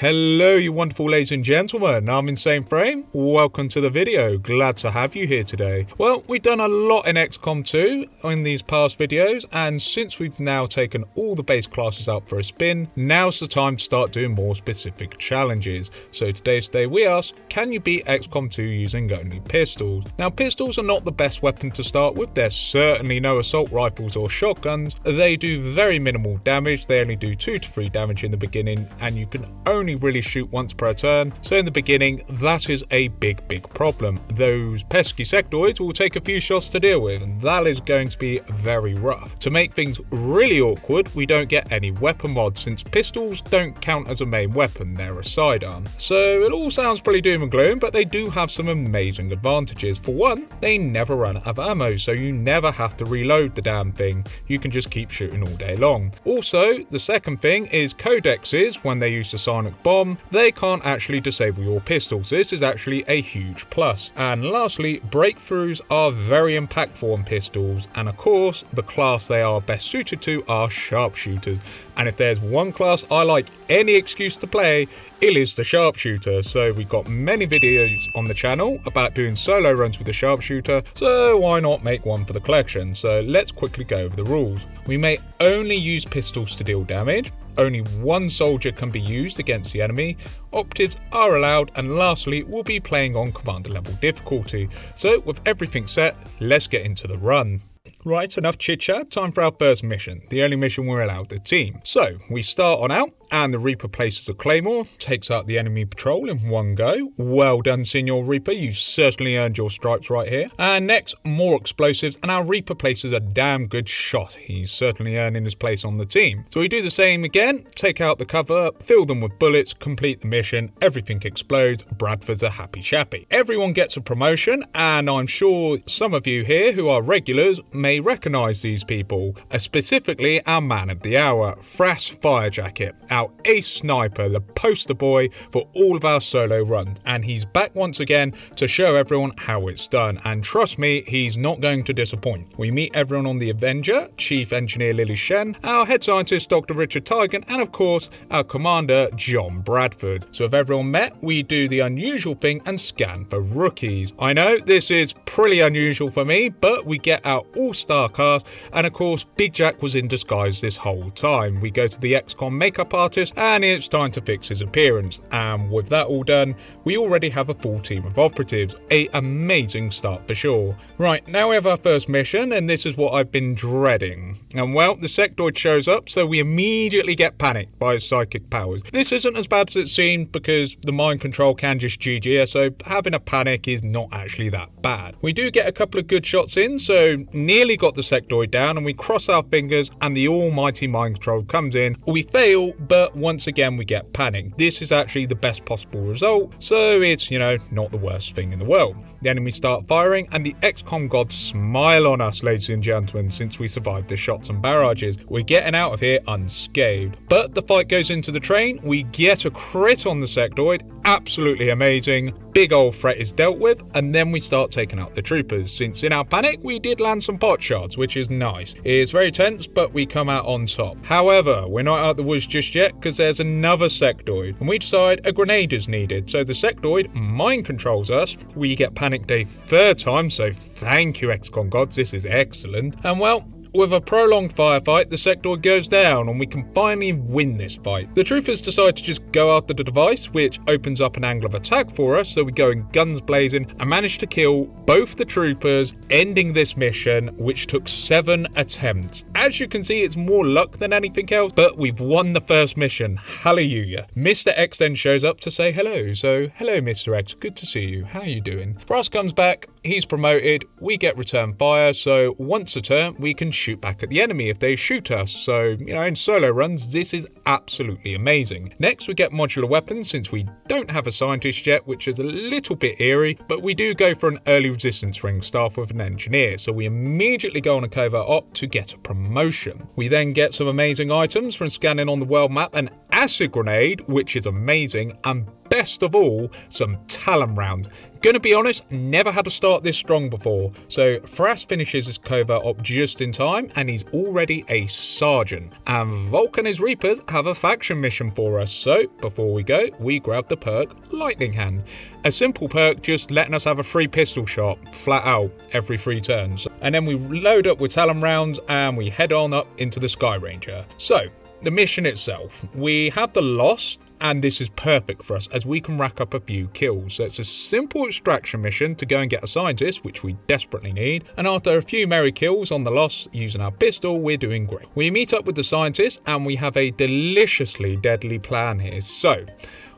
Hello you wonderful ladies and gentlemen, I'm Insane Frame, welcome to the video, glad to have you here today. Well, we've done a lot in Xcom 2 in these past videos, and since we've now taken all the base classes out for a spin, now's the time to start doing more specific challenges. So today we ask, can you beat Xcom 2 using only pistols? Now pistols are not the best weapon to start with, there's certainly no assault rifles or shotguns, they do very minimal damage, they only do 2 to 3 damage in the beginning, and you can only really shoot once per turn, so in the beginning that is a big problem. Those pesky sectoids will take a few shots to deal with, and that is going to be very rough. To make things really awkward, we don't get any weapon mods since pistols don't count as a main weapon, they're a sidearm. So it all sounds pretty doom and gloom, but they do have some amazing advantages. For one, they never run out of ammo, so you never have to reload the damn thing, you can just keep shooting all day long. Also, the second thing is codexes, when they use the sonic bomb, they can't actually disable your pistols. This is actually a huge plus. And lastly, breakthroughs are very impactful on pistols, and of course the class they are best suited to are sharpshooters, and if there's one class I like any excuse to play, it is the sharpshooter. So we've got many videos on the channel about doing solo runs with the sharpshooter, so why not make one for the collection? So let's quickly go over the rules. We may only use pistols to deal damage, only one soldier can be used against the enemy, optives are allowed, and lastly we'll be playing on commander level difficulty. So with everything set, let's get into the run. Right, enough chit chat, time for our first mission, the only mission we're allowed to team. So we start on out, and the Reaper places a claymore, takes out the enemy patrol in one go. Well done, Senior Reaper, you certainly earned your stripes right here. And next, more explosives, and our Reaper places a damn good shot. He's certainly earning his place on the team. So we do the same again, take out the cover, fill them with bullets, complete the mission, everything explodes, Bradford's a happy chappy. Everyone gets a promotion, and I'm sure some of you here who are regulars may recognise these people, specifically our man of the hour, Frass Firejacket, our ace sniper, the poster boy for all of our solo runs, and he's back once again to show everyone how it's done, and trust me, he's not going to disappoint. We meet everyone on the Avenger, Chief Engineer Lily Shen, our head scientist Dr. Richard Tygan, and of course our commander John Bradford. So if everyone met, we do the unusual thing and scan for rookies. I know this is pretty unusual for me, but we get our all-star cast, and of course Big Jack was in disguise this whole time. We go to the Xcom makeup artist, and it's time to fix his appearance, and with that all done, we already have a full team of operatives. A amazing start for sure. Right, now we have our first mission, and this is what I've been dreading. And well, the sectoid shows up, so we immediately get panicked by his psychic powers. This isn't as bad as it seemed because the mind control can just GG, so having a panic is not actually that bad. We do get a couple of good shots in, so nearly got the sectoid down, and we cross our fingers and the almighty mind control comes in. We fail, but once again we get panicked. This is actually the best possible result, so it's, not the worst thing in the world. The enemy start firing, and the Xcom gods smile on us, ladies and gentlemen, since we survived the shots and barrages. We're getting out of here unscathed. But the fight goes into the train, we get a crit on the sectoid, absolutely amazing. Big old threat is dealt with, and then we start taking out the troopers, since in our panic we did land some pot shots, which is nice. It's very tense, but we come out on top. However, we're not out the woods just yet, because there's another sectoid, and we decide a grenade is needed, so the sectoid mind controls us. We get panicked a third time, so thank you Xcom gods, this is excellent. And well, with a prolonged firefight, the sectoid goes down and we can finally win this fight. The troopers decide to just go after the device, which opens up an angle of attack for us, so we go in guns blazing and manage to kill both the troopers, ending this mission, which took 7 attempts. As you can see, it's more luck than anything else, but we've won the first mission. Hallelujah. Mr. X then shows up to say hello. So, hello Mr. X, good to see you. How are you doing? Frass comes back, he's promoted, we get return fire, so once a turn we can shoot back at the enemy if they shoot us. So, in solo runs, this is absolutely amazing. Next, we get modular weapons, since we don't have a scientist yet, which is a little bit eerie, but we do go for an early resistance ring staff with an engineer, so we immediately go on a covert op to get a promotion. We then get some amazing items from scanning on the world map, an acid grenade, which is amazing, and best of all, some Talon rounds. Gonna be honest, never had a start this strong before. So Thras finishes his covert op just in time and he's already a sergeant. And Volk and his Reapers have a faction mission for us. So before we go, we grab the perk Lightning Hand. A simple perk just letting us have a free pistol shot flat out every 3 turns. And then we load up with Talon rounds and we head on up into the Sky Ranger. So the mission itself, we have the Lost. And this is perfect for us as we can rack up a few kills. So it's a simple extraction mission to go and get a scientist, which we desperately need. And after a few merry kills on the Lost using our pistol, we're doing great. We meet up with the scientist and we have a deliciously deadly plan here. So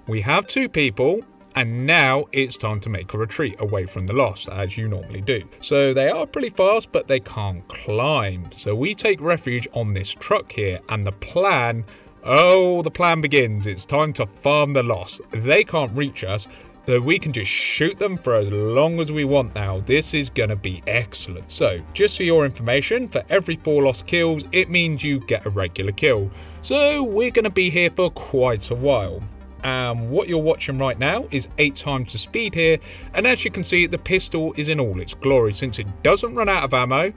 we have 2 people. And now it's time to make a retreat away from the Lost, as you normally do. So they are pretty fast, but they can't climb. So we take refuge on this truck here, and the plan begins. It's time to farm the Lost. They can't reach us, so we can just shoot them for as long as we want now. This is gonna be excellent. So, just for your information, for every 4 Lost kills, it means you get a regular kill. So, we're gonna be here for quite a while. What you're watching right now is 8 times the speed here, and as you can see, the pistol is in all its glory since it doesn't run out of ammo.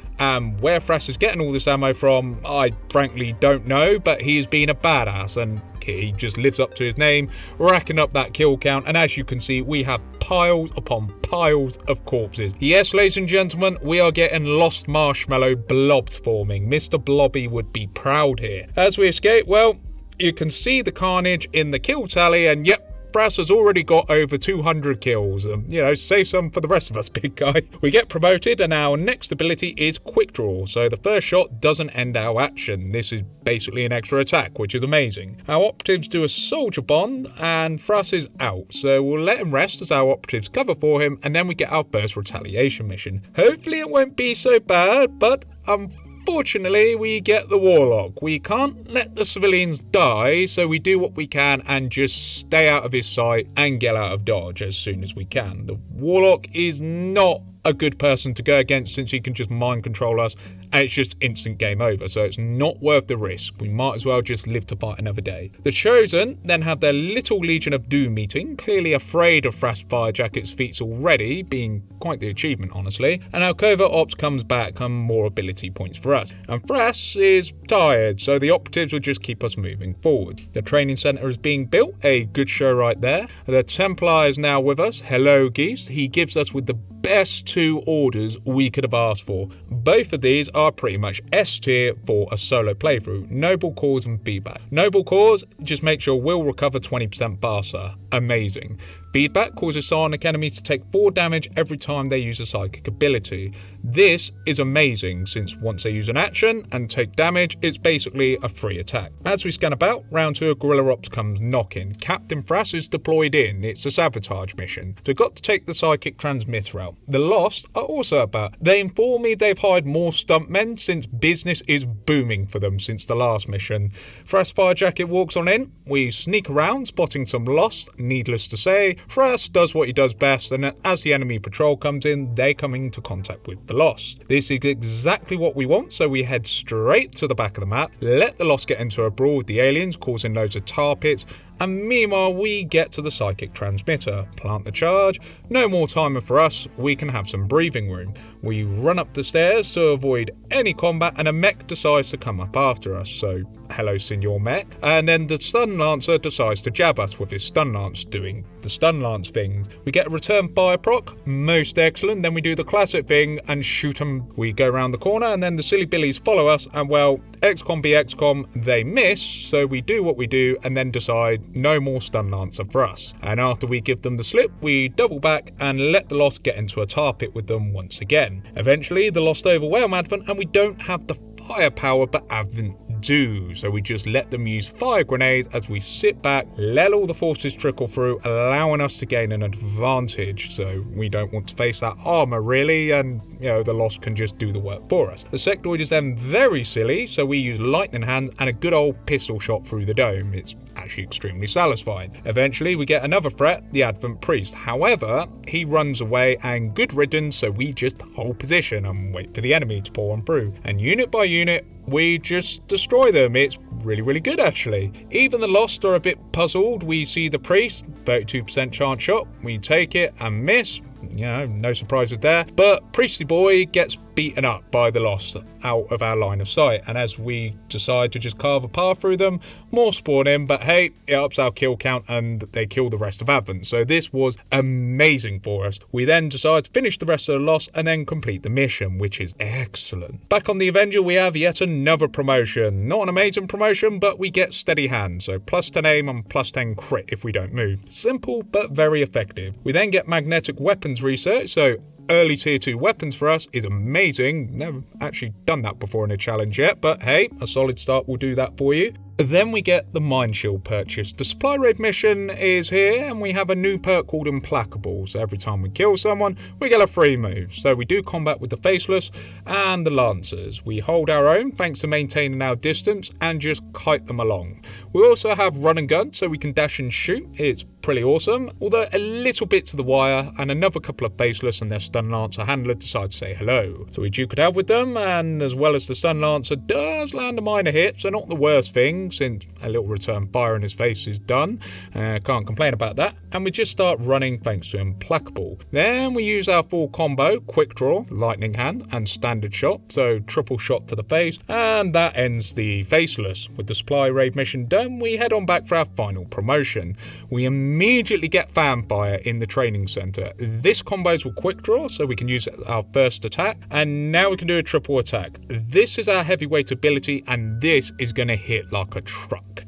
Where Thras is getting all this ammo from, I frankly don't know, but he has been a badass and he just lives up to his name, racking up that kill count. And as you can see, we have piles upon piles of corpses. Yes, ladies and gentlemen, we are getting Lost Marshmallow blobs forming. Mr. Blobby would be proud here. As we escape, well, you can see the carnage in the kill tally, and yep, Thras has already got over 200 kills. Save some for the rest of us, big guy. We get promoted, and our next ability is Quick Draw. So the first shot doesn't end our action. This is basically an extra attack, which is amazing. Our operatives do a soldier bond, and Thras is out. So we'll let him rest as our operatives cover for him, and then we get our first retaliation mission. Hopefully it won't be so bad, but unfortunately, we get the warlock. We can't let the civilians die, so we do what we can and just stay out of his sight and get out of dodge as soon as we can. The warlock is not a good person to go against since he can just mind control us and it's just instant game over, so it's not worth the risk. We might as well just live to fight another day. The Chosen then have their little Legion of Doom meeting, clearly afraid of Thras Firejacket's feats already, being quite the achievement honestly, and our covert ops comes back and more ability points for us. And Thras is tired, so the operatives will just keep us moving forward. The training centre is being built, a good show right there. The Templar is now with us. Hello Geese, he gives us with the best 2 orders we could have asked for. Both of these are pretty much S tier for a solo playthrough. Noble Cause and Feedback. Noble Cause just makes your will recover 20% faster. Amazing. Feedback causes psionic enemies to take 4 damage every time they use a psychic ability. This is amazing since once they use an action and take damage, it's basically a free attack. As we scan about, round 2 of Guerrilla Ops comes knocking. Captain Thras is deployed in. It's a sabotage mission. So got to take the psychic transmitter out. The Lost are also about. They inform me they've hired more stuntmen since business is booming for them since the last mission. Thras Firejacket walks on in. We sneak around, spotting some Lost. Needless to say, Thras does what he does best, and as the enemy patrol comes in, they come into contact with the Lost. This is exactly what we want, so we head straight to the back of the map, let the Lost get into a brawl with the aliens, causing loads of tar pits, and meanwhile we get to the psychic transmitter, plant the charge, no more timer for us, we can have some breathing room. We run up the stairs to avoid any combat, and a mech decides to come up after us, so hello Senor Mech, and then the Stun Lancer decides to jab us with his Stun Lance doing the Stun Lance thing. We get a return fire proc, most excellent, then we do the classic thing and shoot them. We go around the corner and then the silly billies follow us, and well, Xcom be Xcom, they miss, so we do what we do and then decide no more Stun Lancer for us. And after we give them the slip, we double back and let the Lost get into a tar pit with them once again. Eventually, the Lost overwhelm Advent and we don't have the firepower, but Advent do, so we just let them use fire grenades as we sit back, let all the forces trickle through, allowing us to gain an advantage. So we don't want to face that armor really, and the Lost can just do the work for us. The sectoid is then very silly, so we use lightning hand and a good old pistol shot through the dome. It's actually extremely satisfying. Eventually we get another threat, the Advent Priest. However, he runs away and good riddance, so we just hold position and wait for the enemy to pour on through. And unit by unit, we just destroy them. It's really good actually. Even the Lost are a bit puzzled. We see the Priest, 32% chance shot, we take it and miss. You know, no surprises there. But Priesty Boy gets beaten up by the Lost out of our line of sight, and as we decide to just carve a path through them, more spawn in, but hey, it ups our kill count and they kill the rest of Advent. So this was amazing for us. We then decide to finish the rest of the Lost and then complete the mission, which is excellent. Back on the Avenger, we have yet another promotion. Not an amazing promotion, but we get steady hands, so plus 10 aim and plus 10 crit if we don't move. Simple but very effective. We then get magnetic weapons research, so early tier 2 weapons for us is amazing. Never actually done that before in a challenge yet, but hey, a solid start will do that for you. Then we get the Mind Shield purchase. The supply raid mission is here and we have a new perk called Implacable. So every time we kill someone, we get a free move. So we do combat with the Faceless and the Lancers. We hold our own thanks to maintaining our distance and just kite them along. We also have run and gun, so we can dash and shoot. It's pretty awesome, although a little bit to the wire, and another couple of Faceless and their Stun Lancer handler decide to say hello. So we duke it out with them, and as well as the Stun Lancer does land a minor hit, so not the worst thing, since a little return fire in his face is done. Can't complain about that. And we just start running thanks to Implacable. Then we use our full combo, Quick Draw, Lightning Hand, and Standard Shot, so triple shot to the face, and that ends the Faceless. With the supply raid mission done, we head on back for our final promotion. We immediately get Fanfire in the training center. This combos with Quick Draw, so we can use our first attack, and now we can do a triple attack. This is our heavyweight ability, and this is going to hit like a truck.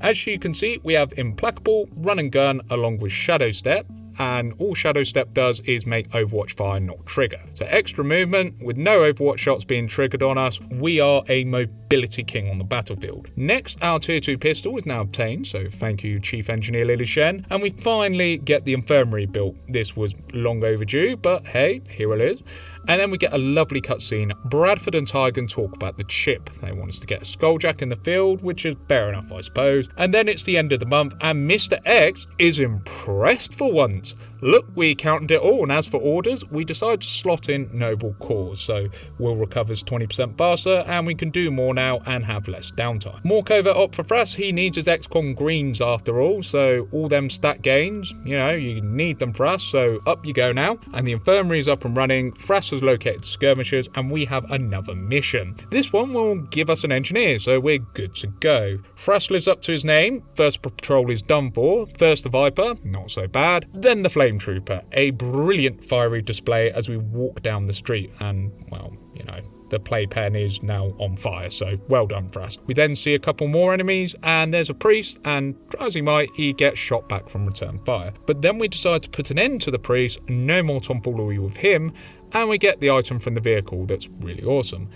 As you can see, we have Implacable, Run and Gun, along with Shadow Step, and all Shadow Step does is make Overwatch fire not trigger. So extra movement, with no Overwatch shots being triggered on us, we are a mobility king on the battlefield. Next, our tier 2 pistol is now obtained, so thank you Chief Engineer Lily Shen, and we finally get the infirmary built. This was long overdue, but hey, here it is. And then we get a lovely cutscene. Bradford and Tygan talk about the chip. They want us to get a Skulljack in the field, which is fair enough, I suppose. And then it's the end of the month, and Mr. X is impressed for once. Look, we counted it all, and as for orders, we decide to slot in Noble Cause. So will recovers 20% faster, and we can do more now and have less downtime. More covert op for Thras. He needs his Xcom greens after all, so all them stat gains, you know, you need them for us, so up you go now. And the infirmary is up and running. Thras has located the skirmishers, and we have another mission. This one will give us an engineer, so we're good to go. Thras lives up to his name. First patrol is done for. First the Viper, not so bad. Then the Flame Trooper, a brilliant fiery display as we walk down the street, and well, you know, the playpen is now on fire, so well done for us. We then see a couple more enemies, and there's a priest, and try as he might, he gets shot back from return fire. But then we decide to put an end to the priest, no more tomfoolery with him, and we get the item from the vehicle that's really awesome.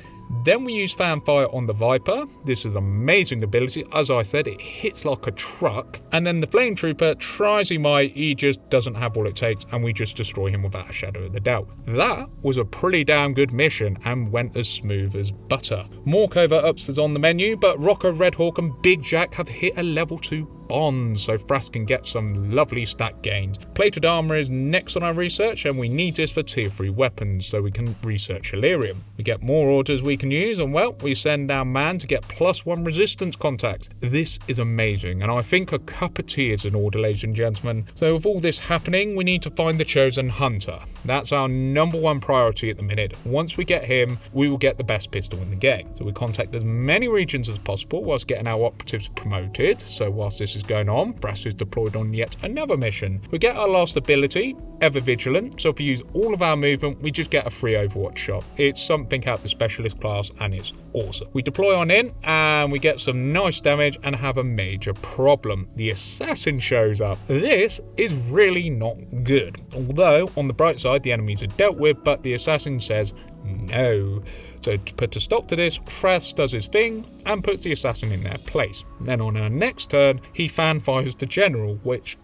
Then we use Fanfire on the Viper. This is an amazing ability. As I said, it hits like a truck. And then the Flame Trooper, try as he might, he just doesn't have what it takes, and we just destroy him without a shadow of a doubt. That was a pretty damn good mission and went as smooth as butter. More covert ups is on the menu, but Rocco, Redhawk and Big Jack have hit a level 2 bonds, so Thras can get some lovely stat gains. Plated armor is next on our research, and we need this for tier 3 weapons, so we can research Illyrium. We get more orders we can use, and well, we send our man to get +1 resistance contacts. This is amazing, and I think a cup of tea is in order, ladies and gentlemen. So with all this happening, we need to find the chosen hunter. That's our #1 priority at the minute. Once we get him, we will get the best pistol in the game. So we contact as many regions as possible whilst getting our operatives promoted. So whilst this is going on, Thras is deployed on yet another mission. We get our last ability, Ever Vigilant, so if we use all of our movement, we just get a free Overwatch shot. It's something out the specialist class, and it's awesome. We deploy on in, and we get some nice damage and have a major problem. The assassin shows up. This is really not good. Although, on the bright side, the enemies are dealt with, but the assassin says no. So to put a stop to this, Thras does his thing and puts the assassin in their place. Then on our next turn, he fanfires the general, which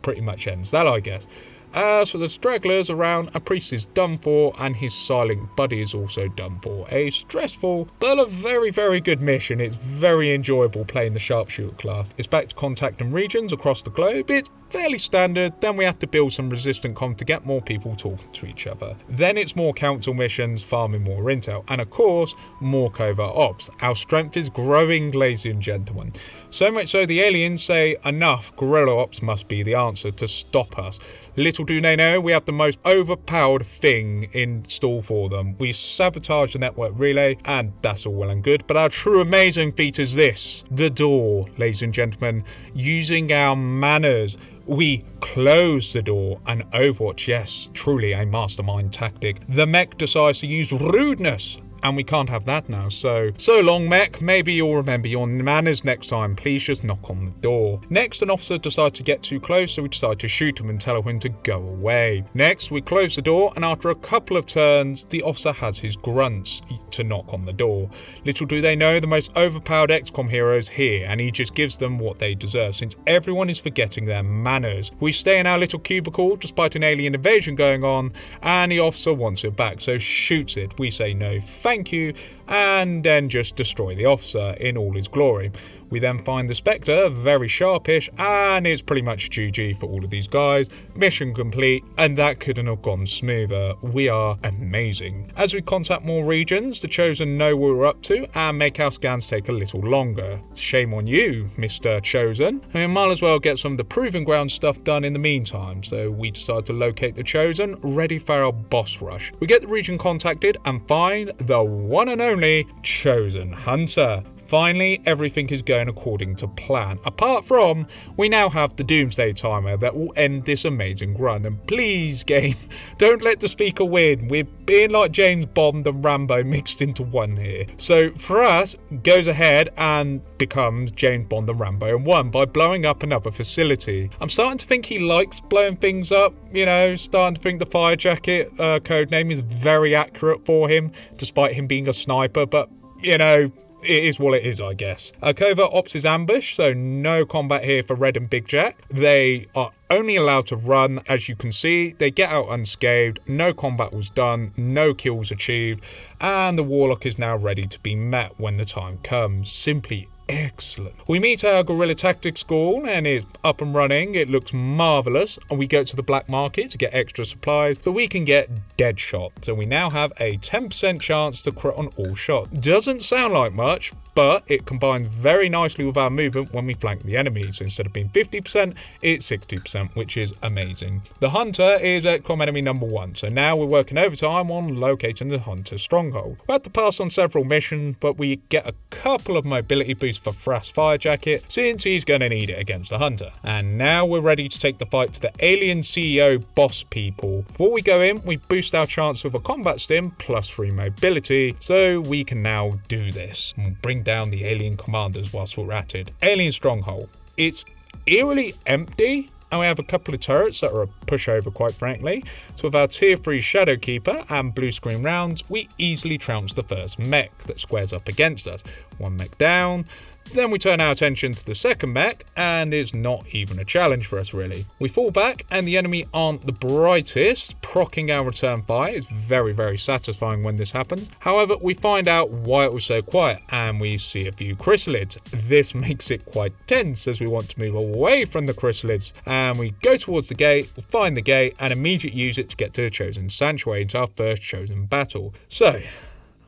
pretty much ends that, I guess. As for the stragglers around, a priest is done for and his silent buddy is also done for. A stressful but a very, very good mission. It's very enjoyable playing the sharpshooter class. It's back to contacting regions across the globe. It's fairly standard. Then we have to build some resistant comms to get more people talking to each other. Then it's more council missions, farming more intel, and of course more covert ops. Our strength is growing, ladies and gentlemen. So much so the aliens say enough, guerrilla ops must be the answer to stop us. Little do they know, we have the most overpowered thing in store for them. We sabotage the network relay, and that's all well and good, but our true amazing feat is this. The door, ladies and gentlemen. Using our manners, we close the door, and Overwatch, yes, truly a mastermind tactic. The mech decides to use rudeness, and we can't have that now, so long mech, maybe you'll remember your manners next time, please just knock on the door. Next, an officer decides to get too close, so we decide to shoot him and tell him to go away. Next, we close the door, and after a couple of turns, the officer has his grunts to knock on the door. Little do they know, the most overpowered XCOM hero is here, and he just gives them what they deserve, since everyone is forgetting their manners. We stay in our little cubicle, despite an alien invasion going on, and the officer wants it back, so shoots it. We say no, thank you, and then just destroy the officer in all his glory. We then find the Spectre, very sharpish, and it's pretty much GG for all of these guys. Mission complete, and that couldn't have gone smoother. We are amazing. As we contact more regions, the Chosen know what we're up to and make our scans take a little longer. Shame on you, Mr. Chosen. We might as well get some of the Proving Ground stuff done in the meantime, so we decide to locate the Chosen, ready for our boss rush. We get the region contacted and find the one and only Chosen Hunter. Finally, everything is going according to plan. Apart from, we now have the Doomsday Timer that will end this amazing run. And please, game, don't let the speaker win. We're being like James Bond and Rambo mixed into one here. So for us, goes ahead and becomes James Bond and Rambo in one by blowing up another facility. I'm starting to think he likes blowing things up. You know, starting to think the Fire Jacket codename is very accurate for him, despite him being a sniper. But, you know, it is what it is, I guess. Covert Ops is ambush, so no combat here for Red and Big Jack. They are only allowed to run, as you can see. They get out unscathed, no combat was done, no kills achieved, and the Warlock is now ready to be met when the time comes. Simply excellent. We meet our Guerrilla Tactics school and it's up and running. It looks marvellous, and we go to the black market to get extra supplies so we can get dead shot. So we now have a 10% chance to crit on all shots. Doesn't sound like much, but it combines very nicely with our movement when we flank the enemy. So instead of being 50%, it's 60%, which is amazing. The Hunter is XCOM enemy number 1, so now we're working overtime on locating the Hunter's stronghold. We had to pass on several missions, but we get a couple of mobility boosts for Thras Fire Jacket, since he's going to need it against the Hunter. And now we're ready to take the fight to the alien CEO boss people. Before we go in, we boost our chance with a combat stim plus 3 mobility, so we can now do this and bring down the alien commanders whilst we're at it. Alien stronghold. It's eerily empty, and we have a couple of turrets that are a pushover, quite frankly. So with our tier 3 Shadowkeeper and blue screen rounds, we easily trounce the first mech that squares up against us. 1 mech down. Then we turn our attention to the second mech, and it's not even a challenge for us, really. We fall back, and the enemy aren't the brightest, proccing our return fire. It's very, very satisfying when this happens. However, we find out why it was so quiet, and we see a few chrysalids. This makes it quite tense, as we want to move away from the chrysalids, and we go towards the gate, we'll find the gate, and immediately use it to get to the Chosen Sanctuary into our first Chosen battle. So,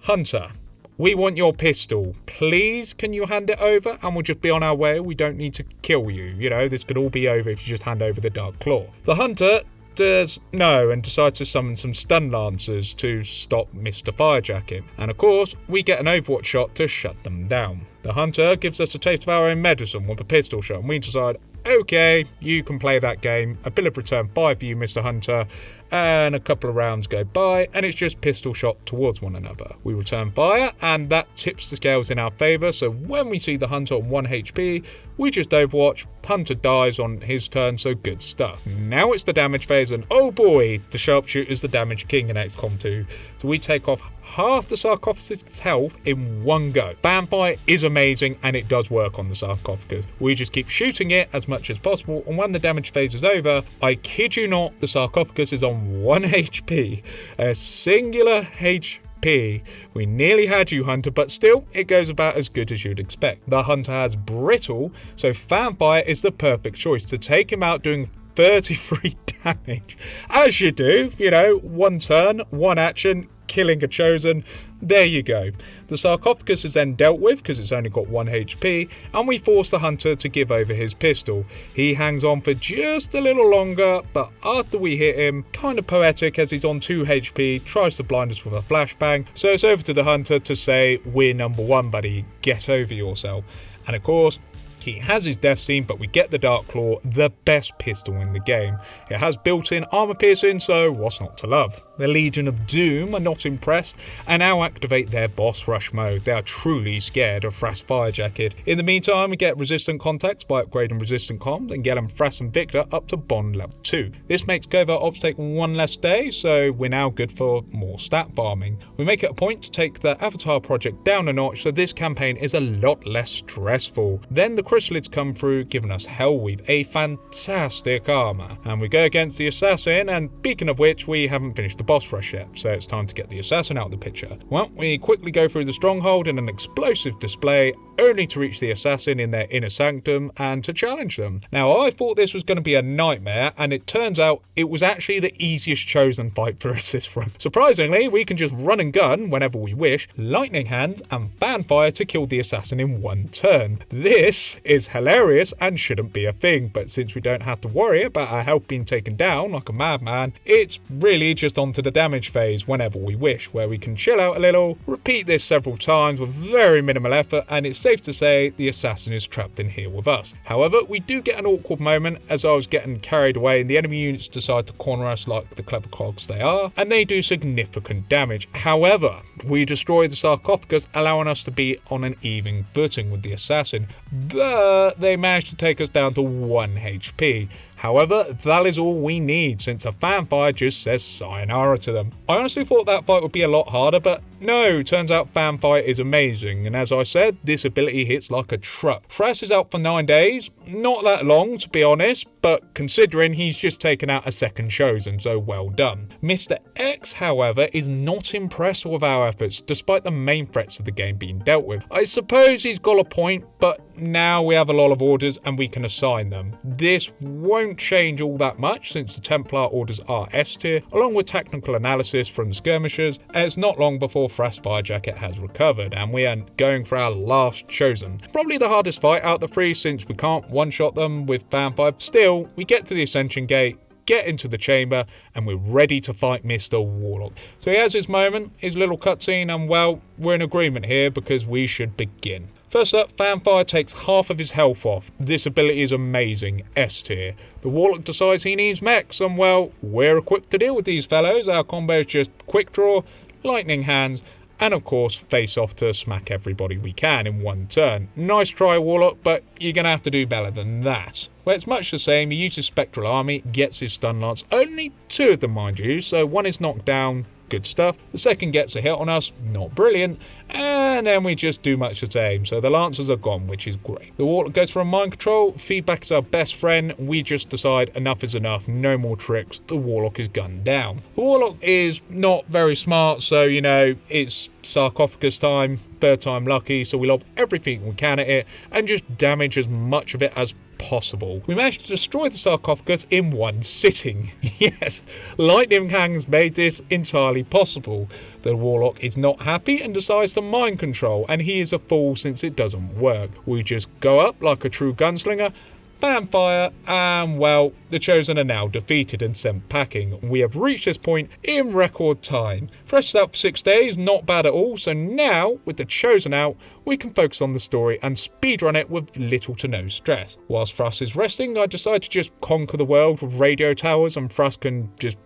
Hunter, we want your pistol. Please, can you hand it over? And we'll just be on our way. We don't need to kill you. You know, this could all be over if you just hand over the Dark Claw. The Hunter does know and decides to summon some stun lancers to stop Mr. Fire Jacket. And of course, we get an Overwatch shot to shut them down. The Hunter gives us a taste of our own medicine with a pistol shot, and we decide, okay, you can play that game. A bill of return 5 for you, Mr. Hunter. and a couple of rounds go by and it's just pistol shot towards one another. We return fire and that tips the scales in our favour, so when we see the hunter on 1 HP, we just overwatch, hunter dies on his turn, so good stuff. Now it's the damage phase and oh boy, the sharpshooter is the damage king in XCOM 2. So we take off half the sarcophagus health in one go. Fanfire is amazing and it does work on the sarcophagus. We just keep shooting it as much as possible, and when the damage phase is over, I kid you not, the sarcophagus is on 1 HP. A singular HP. We nearly had you, Hunter, but still, it goes about as good as you'd expect. The Hunter has brittle, so Fanfire is the perfect choice to take him out doing 33 damage. As you do, you know, one turn, one action, killing a chosen. There you go. The sarcophagus is then dealt with because it's only got 1 HP, and we force the hunter to give over his pistol. He hangs on for just a little longer, but after we hit him, kind of poetic as he's on 2 HP, tries to blind us with a flashbang. So it's over to the hunter to say, we're number one, buddy, get over yourself. And of course, he has his death scene, but we get the Dark Claw, the best pistol in the game. It has built-in armor piercing, so what's not to love? The Legion of Doom are not impressed and now activate their boss rush mode. They are truly scared of Frass Firejacket. In the meantime, we get resistant contacts by upgrading resistant comms and get them Frass and Victor up to bond level 2. This makes covert ops take 1 less day, so we're now good for more stat farming. We make it a point to take the Avatar project down a notch, so this campaign is a lot less stressful. Then the chrysalids come through, giving us Hellweave, a fantastic armor. And we go against the assassin, and speaking of which, we haven't finished the boss rush yet, so it's time to get the assassin out of the picture. Well, we quickly go through the stronghold in an explosive display, only to reach the assassin in their inner sanctum and to challenge them. Now, I thought this was going to be a nightmare, and it turns out it was actually the easiest chosen fight for assist from. Surprisingly, we can just run and gun whenever we wish, lightning hands and fanfire to kill the assassin in 1 turn. This is hilarious and shouldn't be a thing, but since we don't have to worry about our health being taken down like a madman, it's really just onto the damage phase whenever we wish, where we can chill out a little, repeat this several times with very minimal effort, and it's safe to say the assassin is trapped in here with us. However, we do get an awkward moment as I was getting carried away and the enemy units decide to corner us like the clever cogs they are, and they do significant damage. However, we destroy the sarcophagus, allowing us to be on an even footing with the assassin, but they managed to take us down to 1 HP. However, that is all we need, since a fanfire just says sayonara to them. I honestly thought that fight would be a lot harder, but no, turns out fanfire is amazing, and as I said, this ability hits like a truck. Frass is out for 9 days, not that long to be honest, but considering he's just taken out a second chosen, so well done. Mr. X, however, is not impressed with our efforts, despite the main threats of the game being dealt with. I suppose he's got a point, but now we have a lot of orders and we can assign them. This won't change all that much since the Templar orders are S tier, along with technical analysis from the skirmishers, and it's not long before Frass Firejacket has recovered and we are going for our last chosen. Probably the hardest fight out of the 3 since we can't one-shot them with fanfire. Still, we get to the Ascension Gate, get into the chamber, and we're ready to fight Mr. Warlock. So he has his moment, his little cutscene, and well, we're in agreement here because we should begin. First up, Fanfire takes half of his health off. This ability is amazing, S tier. The Warlock decides he needs mechs, and well, we're equipped to deal with these fellows. Our combo is just quick draw, lightning hands, and of course face off to smack everybody we can in 1 turn. Nice try, Warlock, but you're going to have to do better than that. Well, it's much the same. He uses Spectral Army, gets his stun lance, only 2 of them mind you, so 1 is knocked down, good stuff. The second gets a hit on us, not brilliant, and then we just do much the same, so the lancers are gone, which is great. The Warlock goes for a mind control, feedback is our best friend, we just decide enough is enough, no more tricks, the Warlock is gunned down. The Warlock is not very smart, so you know, it's sarcophagus time, 3rd time lucky, so we lob everything we can at it and just damage as much of it as possible. We managed to destroy the sarcophagus in 1 sitting. Yes, lightning hands made this entirely possible. The Warlock is not happy and decides to mind control, and he is a fool since it doesn't work. We just go up like a true gunslinger, fanfire, and well, the Chosen are now defeated and sent packing. We have reached this point in record time. Thresh is out for 6 days, not bad at all, so now, with the Chosen out, we can focus on the story and speedrun it with little to no stress. Whilst Thrush is resting, I decide to just conquer the world with radio towers, and Thrush can just,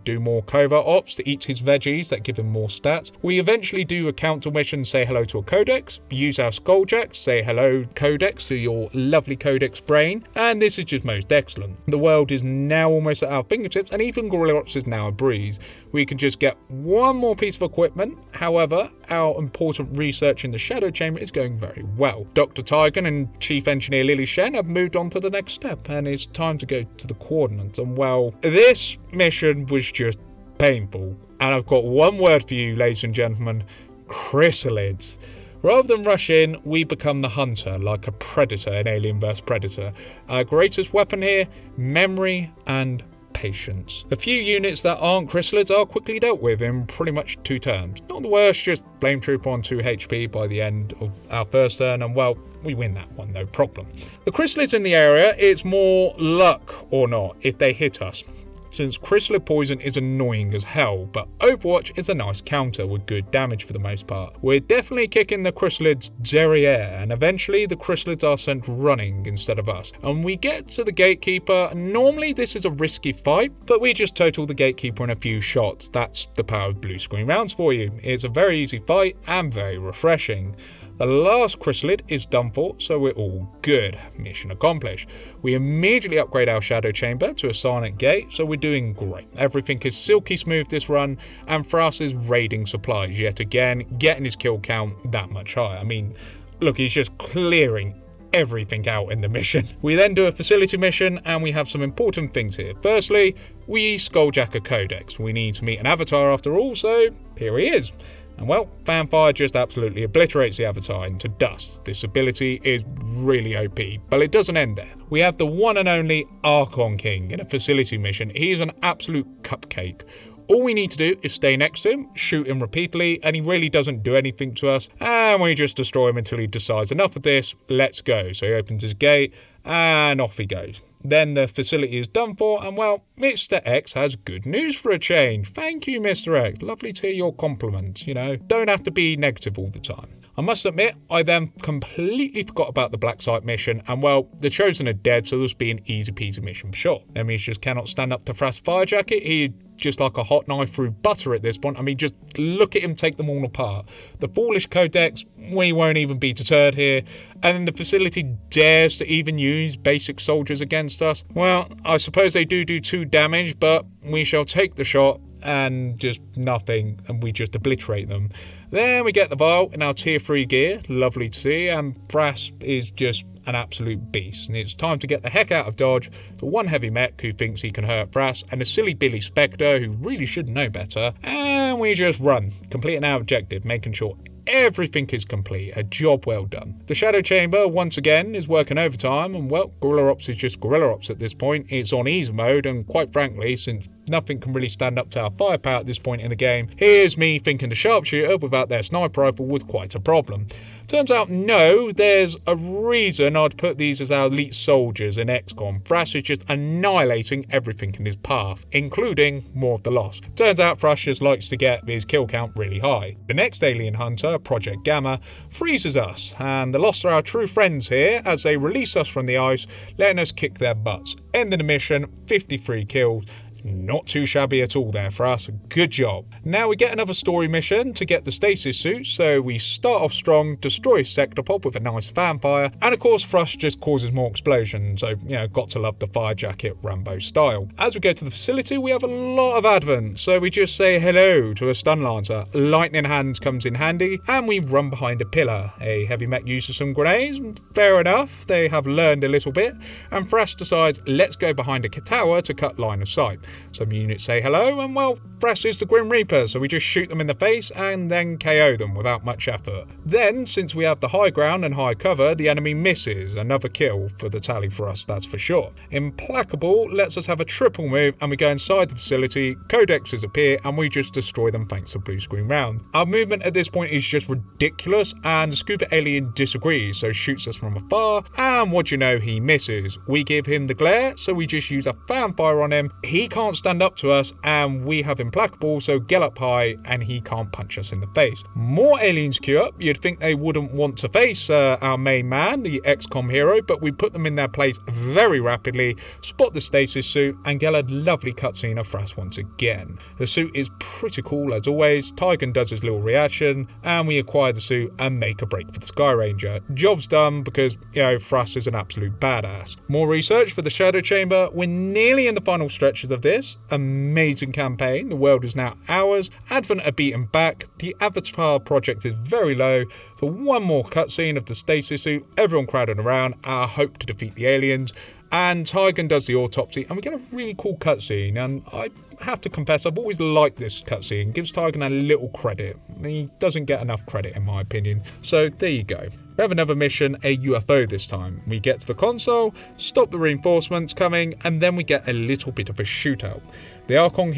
do more covert ops to eat his veggies that give him more stats. We eventually do a council mission, say hello to a codex, use our Skulljack, say hello codex to your lovely codex brain, and this is just most excellent. The world is now almost at our fingertips, and even Gorilla Ops is now a breeze. We can just get one more piece of equipment. However, our important research in the Shadow Chamber is going very well. Dr. Tygan and Chief Engineer Lily Shen have moved on to the next step, and it's time to go to the coordinates. And well, this mission was just painful. And I've got one word for you, ladies and gentlemen: chrysalids. Rather than rush in, we become the hunter, like a predator in Alien vs Predator. Our greatest weapon here: memory and patience. A few units that aren't chrysalids are quickly dealt with in pretty much 2 turns. Not the worst, just Flame Trooper on 2 HP by the end of our first turn, and well, we win that one, no problem. The chrysalids in the area, it's more luck or not if they hit us, since chrysalid poison is annoying as hell, but Overwatch is a nice counter with good damage for the most part. We're definitely kicking the chrysalids derriere, and eventually the chrysalids are sent running instead of us. And we get to the gatekeeper. Normally this is a risky fight, but we just total the gatekeeper in a few shots. That's the power of blue screen rounds for you. It's a very easy fight and very refreshing. The last chrysalid is done for, so we're all good. Mission accomplished. We immediately upgrade our Shadow Chamber to a Sonic Gate, so we're doing great. Everything is silky smooth this run, and Thrush is raiding supplies yet again, getting his kill count that much higher. I mean, look, he's just clearing everything out in the mission. We then do a facility mission, and we have some important things here. Firstly, we Skulljack a codex. We need to meet an avatar after all, so here he is. And well, Fanfire just absolutely obliterates the avatar into dust. This ability is really OP, but it doesn't end there. We have the one and only Archon King in a facility mission. He is an absolute cupcake. All we need to do is stay next to him, shoot him repeatedly, and he really doesn't do anything to us, and we just destroy him until he decides enough of this, let's go. So he opens his gate, and off he goes. Then the facility is done for, and well, Mr. X has good news for a change. Thank you, Mr. X. Lovely to hear your compliments, Don't have to be negative all the time. I must admit, I then completely forgot about the Blacksite mission, and well, the Chosen are dead, so this will be an easy peasy mission for sure. Enemies just cannot stand up to Thrush's fire jacket. He just like a hot knife through butter at this point. I mean, just look at him take them all apart. The foolish codex, we won't even be deterred here, and then the facility dares to even use basic soldiers against us. Well, I suppose they do 2 damage, but we shall take the shot and just nothing, and we just obliterate them. Then we get the vial in our tier 3 gear, lovely to see, and Thrush is just an absolute beast, and it's time to get the heck out of Dodge. The one heavy mech who thinks he can hurt Thrush, and a silly Billy Spectre who really should know better, and we just run, completing our objective, making sure everything is complete. A job well done. The Shadow Chamber, once again, is working overtime, and well, Gorilla Ops is just Gorilla Ops at this point. It's on easy mode, and quite frankly, since nothing can really stand up to our firepower at this point in the game, here's me thinking the sharpshooter without their sniper rifle was quite a problem. Turns out, no, there's a reason I'd put these as our elite soldiers in Xcom. Thrush is just annihilating everything in his path, including more of the loss. Turns out Thrush just likes to get his kill count really high. The next alien hunter, Project Gamma, freezes us, and the Lost are our true friends here as they release us from the ice, letting us kick their butts. Ending the mission, 53 kills. Not too shabby at all there for us. Good job. Now we get another story mission to get the stasis suit, so we start off strong, destroy Sectopop with a nice fanfire, and of course Thrush just causes more explosions, so got to love the fire jacket Rambo style. As we go to the facility, we have a lot of advent, so we just say hello to a stun lancer. Lightning hands comes in handy, and we run behind a pillar. A heavy mech uses some grenades. Fair enough, they have learned a little bit, and Thrush decides let's go behind a tower to cut line of sight. Some units say hello, and well, Frass is the Grim Reaper, so we just shoot them in the face and then KO them without much effort. Then, since we have the high ground and high cover, the enemy misses. Another kill for the tally for us, that's for sure. Implacable lets us have a triple move, and we go inside the facility, codexes appear, and we just destroy them thanks to blue screen round. Our movement at this point is just ridiculous, and the scuba alien disagrees, so shoots us from afar, and what do you know, he misses. We give him the glare, so we just use a fanfire on him. He can't stand up to us, and we have implacable, so get up high, and he can't punch us in the face. More aliens queue up. You'd think they wouldn't want to face our main man, the Xcom hero, but we put them in their place very rapidly, spot the stasis suit, and get a lovely cutscene of Frass once again. The suit is pretty cool as always. Tygan does his little reaction, and we acquire the suit and make a break for the Sky Ranger. Job's done because, you know, Frass is an absolute badass. More research for the Shadow Chamber. We're nearly in the final stretches of this. Amazing campaign. The world is now ours. Advent are beaten back. The Avatar project is very low. So one more cutscene of the stasis suit. Everyone crowding around. Our hope to defeat the aliens. And Tygan does the autopsy, and we get a really cool cutscene, and I have to confess, I've always liked this cutscene. Gives Tygan a little credit. He doesn't get enough credit in my opinion. So there you go. We have another mission, a UFO this time. We get to the console, stop the reinforcements coming, and then we get a little bit of a shootout. The Archon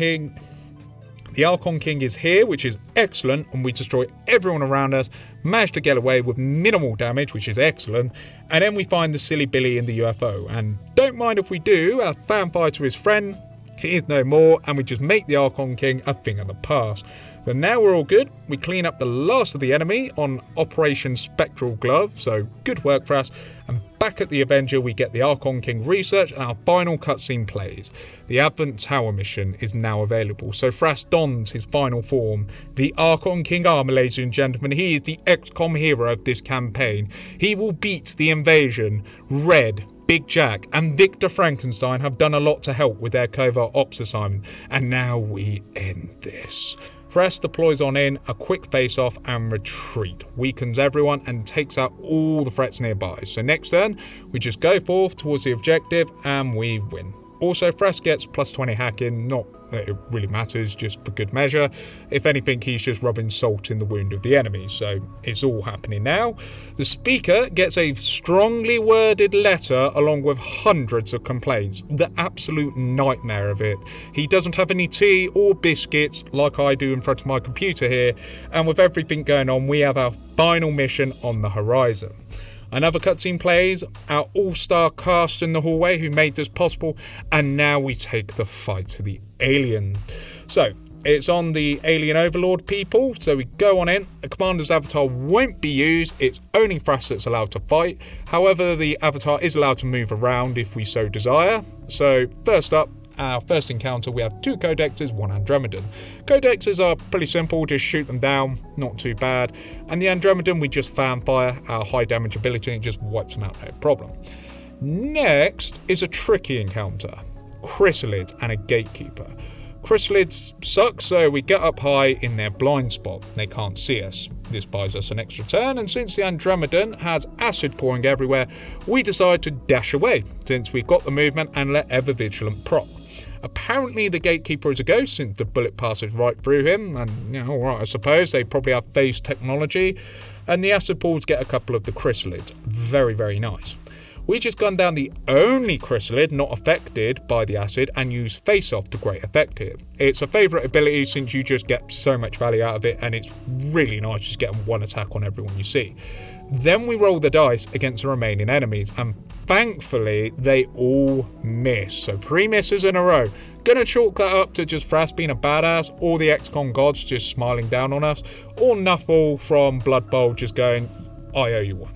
King is here, which is excellent, and we destroy everyone around us, manage to get away with minimal damage, which is excellent, and then we find the silly Billy in the UFO, and don't mind if we do, our fanfire to his friend, he is no more, and we just make the Archon King a thing of the past. But now we're all good, we clean up the last of the enemy on Operation Spectral Glove, so good work for us, and back at the Avenger we get the Archon King research and our final cutscene plays. The Advent Tower mission is now available, so Frass dons his final form, the Archon King armor, ladies and gentlemen. He is the XCOM hero of this campaign. He will beat the invasion. Red, Big Jack and Victor Frankenstein have done a lot to help with their covert ops assignment, and now we end this. Frass deploys on in, a quick face-off and retreat, weakens everyone and takes out all the threats nearby. So next turn, we just go forth towards the objective and we win. Also, Frass gets plus 20 hacking, not that it really matters, just for good measure. If anything, he's just rubbing salt in the wound of the enemy, so it's all happening now. The speaker gets a strongly worded letter along with hundreds of complaints. The absolute nightmare of it. He doesn't have any tea or biscuits like I do in front of my computer here, and with everything going on, we have our final mission on the horizon. Another cutscene plays, our all-star cast in the hallway who made this possible, and now we take the fight to the alien. So, it's on the alien overlord people, so we go on in. The commander's avatar won't be used, it's only Frass that's allowed to fight. However, the avatar is allowed to move around if we so desire. So, first up, our first encounter, we have 2 Codexes, 1 Andromedan. Codexes are pretty simple, just shoot them down, not too bad. And the Andromedan, we just fanfire our high damage ability and it just wipes them out, no problem. Next is a tricky encounter, Chrysalids and a Gatekeeper. Chrysalids suck, so we get up high in their blind spot. They can't see us. This buys us an extra turn, and since the Andromedan has acid pouring everywhere, we decide to dash away, since we've got the movement, and let Ever Vigilant proc. Apparently the Gatekeeper is a ghost, since the bullet passes right through him, and, you know, alright, I suppose they probably have phased technology, and the acid pools get a couple of the Chrysalids. Very, very nice. We just gun down the only Chrysalid not affected by the acid and use Face Off to great effect here. It's a favourite ability since you just get so much value out of it, and it's really nice just getting one attack on everyone you see. Then we roll the dice against the remaining enemies, and thankfully they all miss. So 3 misses in a row. Gonna chalk that up to just Frass being a badass, or the XCOM gods just smiling down on us, or Nuffle from Blood Bowl just going, I owe you one.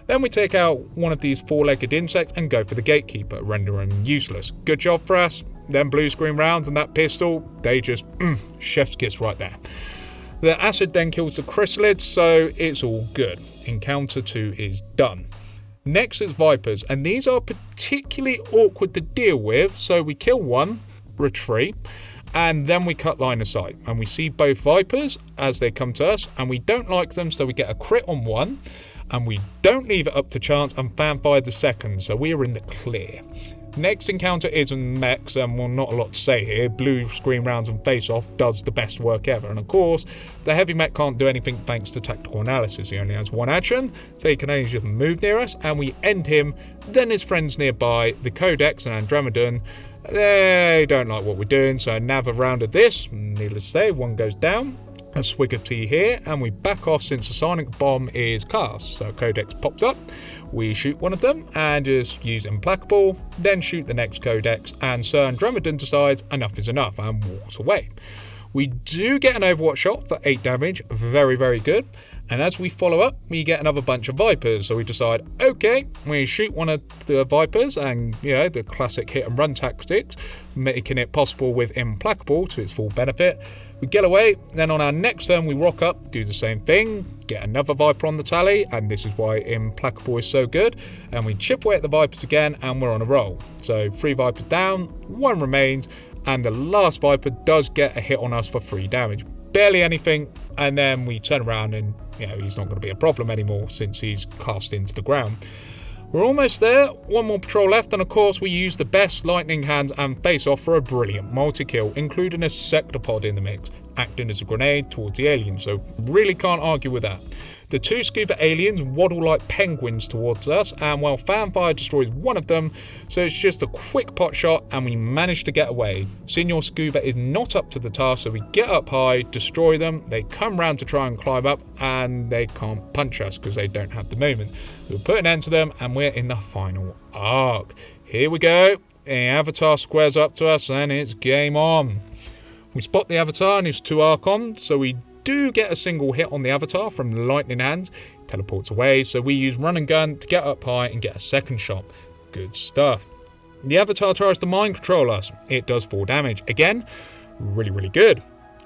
Then we take out one of these 4-legged insects and go for the Gatekeeper, rendering him useless. Good job, Frass. Then blue screen rounds and that pistol, they just, chef's kiss right there. The acid then kills the Chrysalids, so it's all good. Encounter 2 is done. Next is Vipers, and these are particularly awkward to deal with, so we kill one, retreat, and then we cut line of sight, and we see both Vipers as they come to us, and we don't like them, so we get a crit on one, and we don't leave it up to chance and fanfire the second, so we are in the clear. Next encounter is mechs, and well, not a lot to say here. Blue screen rounds and face-off does the best work ever. And of course, the heavy mech can't do anything thanks to tactical analysis. He only has one action, so he can only just move near us, and we end him. Then his friends nearby, the Codex and Andromedon, they don't like what we're doing, so Nav have rounded this. Needless to say, one goes down. A swig of tea here, and we back off since the sonic bomb is cast. So Codex pops up, we shoot one of them and just use Implacable, then shoot the next Codex, and Sir Andromedon decides enough is enough and walks away. We do get an Overwatch shot for 8 damage, very, very good. And as we follow up, we get another bunch of Vipers. So we decide, okay, we shoot one of the Vipers and, you know, the classic hit and run tactics, making it possible with Implacable to its full benefit. We get away, then on our next turn we rock up, do the same thing, get another Viper on the tally, and this is why Implacable is so good. And we chip away at the Vipers again, and we're on a roll. So 3 Vipers down, 1 remains, and the last Viper does get a hit on us for 3 damage. Barely anything, and then we turn around and, you know, he's not going to be a problem anymore since he's cast into the ground. We're almost there, 1 more patrol left, and of course we use the best lightning hands and face-off for a brilliant multi-kill, including a sectopod in the mix, acting as a grenade towards the aliens, so really can't argue with that. The 2 scuba aliens waddle like penguins towards us, and while Fanfire destroys one of them, so it's just a quick pot shot and we manage to get away. Senior Scuba is not up to the task, so we get up high, destroy them, they come round to try and climb up, and they can't punch us because they don't have the movement. We'll put an end to them, and we're in the final arc. Here we go, the Avatar squares up to us, and it's game on. We spot the Avatar and his 2 Archons, so we do get a single hit on the Avatar from lightning hands, teleports away, so we use run and gun to get up high and get a second shot. Good stuff. The Avatar tries to mind control us. It does 4 damage. Again, really, really good.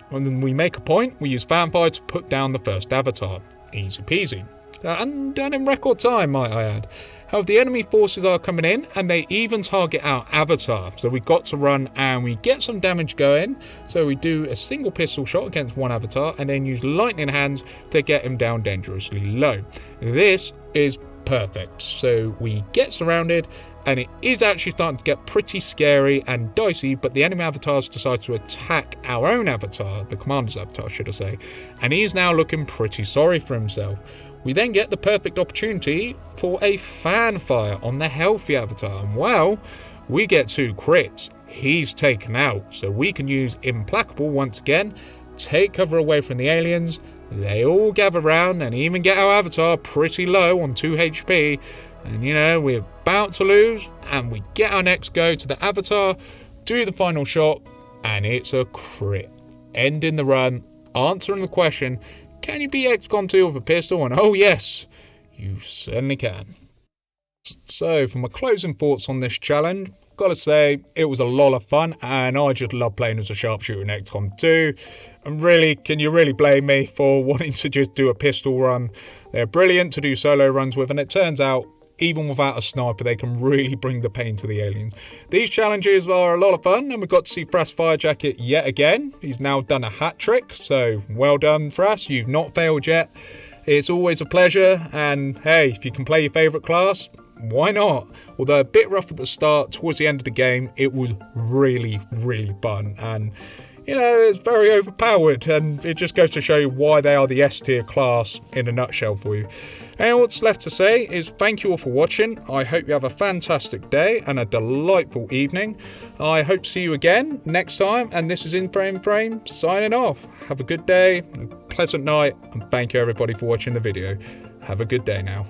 And then we make a point, we use Fanfire to put down the first Avatar. Easy peasy. And done in record time, might I add. However, the enemy forces are coming in, and they even target our Avatar. So we got to run, and we get some damage going. So we do a single pistol shot against one Avatar, and then use lightning hands to get him down dangerously low. This is perfect. So we get surrounded, and it is actually starting to get pretty scary and dicey, but the enemy avatars decide to attack our own avatar, the commander's avatar should I say, and he is now looking pretty sorry for himself. We then get the perfect opportunity for a fanfire on the healthy avatar, and well, we get 2 crits. He's taken out, so we can use Implacable once again, take cover away from the aliens. They all gather round and even get our avatar pretty low on 2 HP. And you know, we're about to lose, and we get our next go to the avatar, do the final shot, and it's a crit. Ending the run, answering the question, can you beat Xcom 2 with a pistol? And oh yes, you certainly can. So for my closing thoughts on this challenge, gotta say, it was a lot of fun, and I just love playing as a sharpshooter in Xcom 2. And really, can you really blame me for wanting to just do a pistol run? They're brilliant to do solo runs with, and it turns out, even without a sniper, they can really bring the pain to the aliens. These challenges are a lot of fun, and we got to see Thras Firejacket yet again. He's now done a hat trick, so well done, Thras. You've not failed yet. It's always a pleasure, and hey, if you can play your favourite class, why not? Although a bit rough at the start, towards the end of the game, it was really, really fun. And, you know, it's very overpowered, and it just goes to show you why they are the S-tier class in a nutshell for you. And what's left to say is thank you all for watching. I hope you have a fantastic day and a delightful evening. I hope to see you again next time, and this is In Frame signing off. Have a good day, a pleasant night, and thank you everybody for watching the video. Have a good day now.